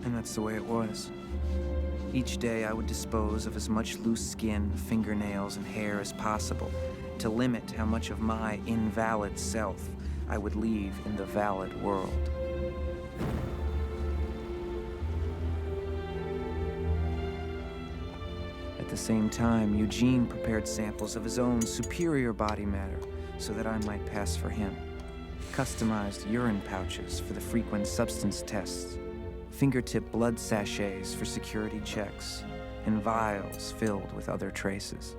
And that's the way it was. Each day I would dispose of as much loose skin, fingernails, and hair as possible to limit how much of my invalid self I would leave in the valid world. At the same time, Eugene prepared samples of his own superior body matter so that I might pass for him. Customized urine pouches for the frequent substance tests, fingertip blood sachets for security checks, and vials filled with other traces.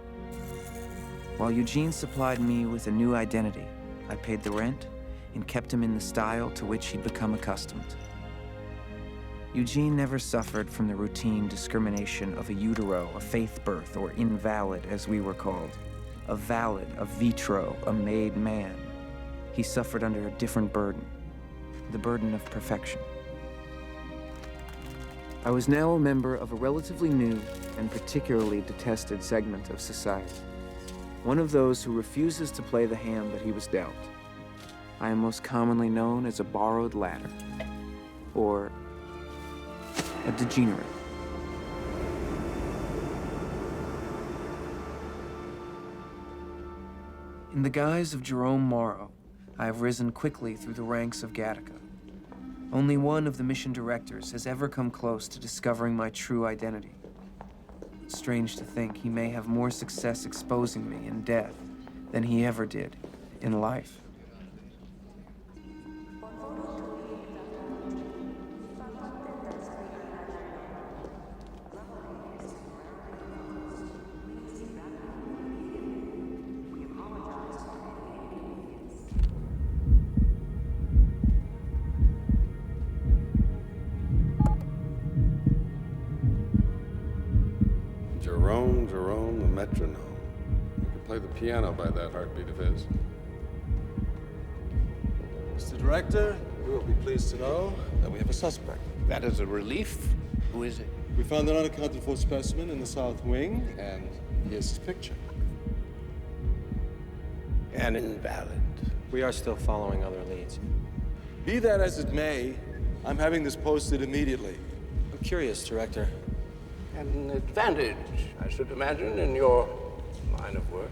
While Eugene supplied me with a new identity, I paid the rent and kept him in the style to which he'd become accustomed. Eugene never suffered from the routine discrimination of a utero, a faith birth, or invalid, as we were called. A valid, a vitro, a made man. He suffered under a different burden, the burden of perfection. I was now a member of a relatively new and particularly detested segment of society. One of those who refuses to play the hand that he was dealt. I am most commonly known as a borrowed ladder, or a degenerate. In the guise of Jerome Morrow, I have risen quickly through the ranks of Gattaca. Only one of the mission directors has ever come close to discovering my true identity. It's strange to think he may have more success exposing me in death than he ever did in life. Jerome, the metronome. You could play the piano by that heartbeat of his. Mr. Director, you will be pleased to know that we have a suspect. That is a relief. Who is it? We found an unaccounted for specimen in the south wing, and here's his picture. An invalid. We are still following other leads. Be that as it may, I'm having this posted immediately. I'm curious, Director. An advantage, I should imagine, in your line of work.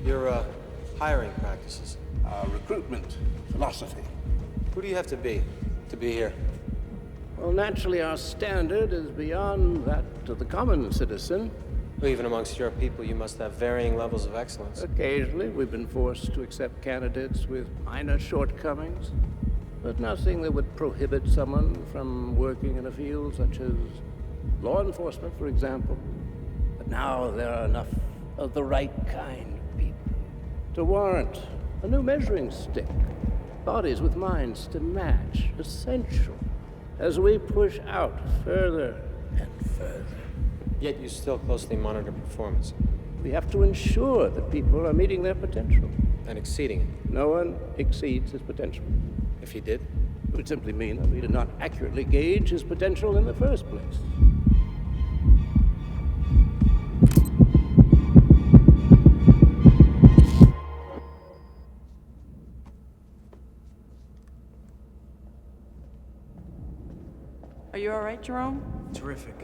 Your hiring practices. Recruitment philosophy. Who do you have to be here? Well, naturally, our standard is beyond that of the common citizen. Well, even amongst your people, you must have varying levels of excellence. Occasionally, we've been forced to accept candidates with minor shortcomings, but nothing that would prohibit someone from working in a field such as law enforcement, for example. But now there are enough of the right kind of people to warrant a new measuring stick. Bodies with minds to match, essential, as we push out further and further. Yet you still closely monitor performance. We have to ensure that people are meeting their potential. And exceeding it. No one exceeds his potential. If he did? It would simply mean that we did not accurately gauge his potential in the first place. Are you all right, Jerome? Terrific.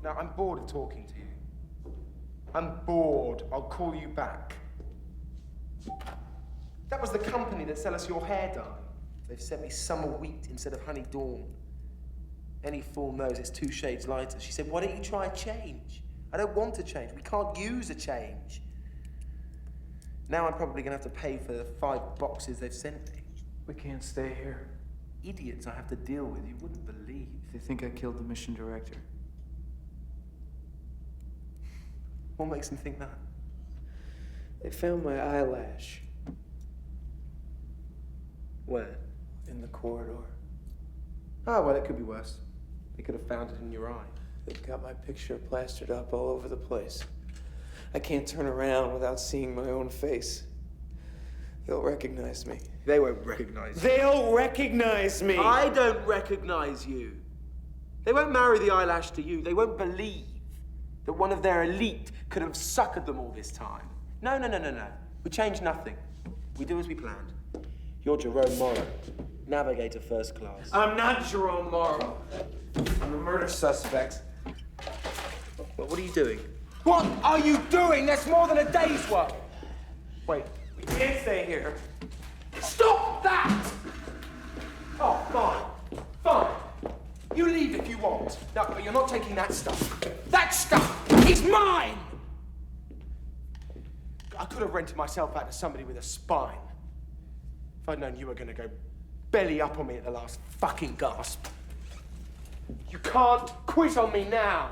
Now, I'm bored of talking to you. I'm bored. I'll call you back. That was the company that sell us your hair dye. They've sent me summer wheat instead of honey dawn. Any fool knows it's 2 shades lighter. She said, why don't you try a change? I don't want to change. We can't use a change. Now I'm probably going to have to pay for the 5 boxes they've sent me. We can't stay here. Idiots I have to deal with, you wouldn't believe. They think I killed the mission director. What makes them think that? They found my eyelash. Where? In the corridor. Oh, well, it could be worse. They could have found it in your eye. They've got my picture plastered up all over the place. I can't turn around without seeing my own face. They'll recognize me. They won't recognize you. They'll recognize me! I don't recognize you. They won't marry the eyelash to you. They won't believe that one of their elite could have suckered them all this time. No, no, no, no, no. We change nothing. We do as we planned. You're Jerome Morrow, navigator first class. I'm not Jerome Morrow. I'm a murder suspect. What are you doing? What are you doing? That's more than a day's work. Wait. We can't stay here. Stop that! Oh, fine. Fine. You leave if you want. No, but you're not taking that stuff. That stuff is mine! I could have rented myself out to somebody with a spine. If I'd known you were gonna go belly up on me at the last fucking gasp. You can't quit on me now.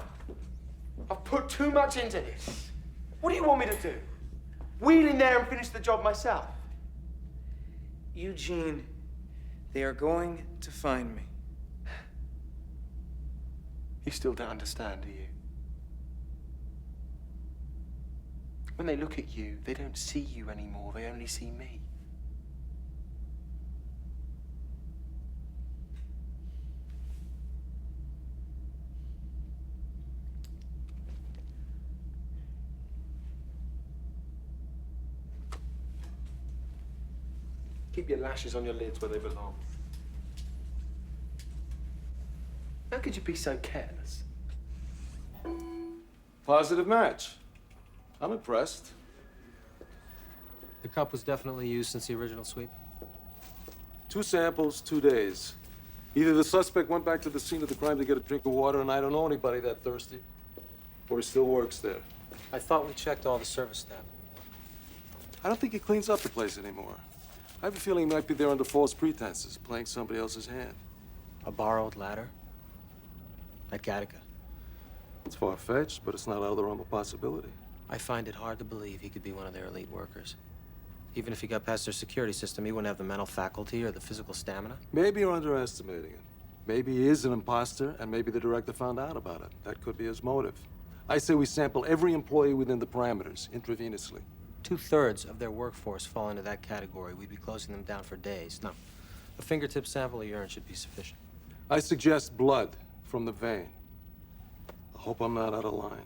I've put too much into this. What do you want me to do? Wheel in there and finish the job myself? Eugene, they are going to find me. You still don't understand, do you? When they look at you, they don't see you anymore. They only see me. Keep your lashes on your lids where they belong. How could you be so careless? Positive match. I'm impressed. The cup was definitely used since the original sweep. 2 samples, 2 days. Either the suspect went back to the scene of the crime to get a drink of water, and I don't know anybody that thirsty, or he still works there. I thought we checked all the service staff. I don't think he cleans up the place anymore. I have a feeling he might be there under false pretenses, playing somebody else's hand. A borrowed ladder? At Gattaca. It's far-fetched, but it's not out of the realm of possibility. I find it hard to believe he could be one of their elite workers. Even if he got past their security system, he wouldn't have the mental faculty or the physical stamina. Maybe you're underestimating him. Maybe he is an imposter, and maybe the director found out about it. That could be his motive. I say we sample every employee within the parameters, intravenously. 2/3 of their workforce fall into that category. We'd be closing them down for days. No, a fingertip sample of urine should be sufficient. I suggest blood from the vein. I hope I'm not out of line.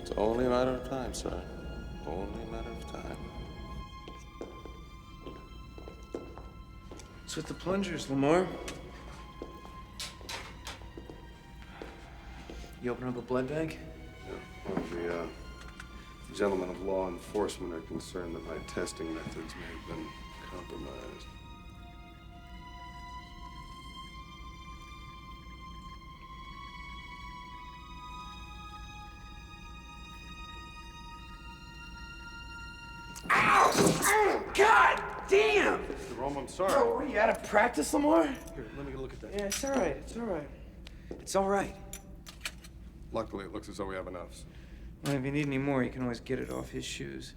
It's only a matter of time, sir. Only a matter of time. What's with the plungers, Lamar? You open up a blood bank? Yeah, well, the gentlemen of law enforcement are concerned that my testing methods may have been compromised. Ow! God damn! Jerome, I'm sorry. Bro, were you out of practice, Lamar? Here, let me look at that. Yeah, it's all right. It's all right. It's all right. Luckily, it looks as though we have enough. Well, if you need any more, you can always get it off his shoes.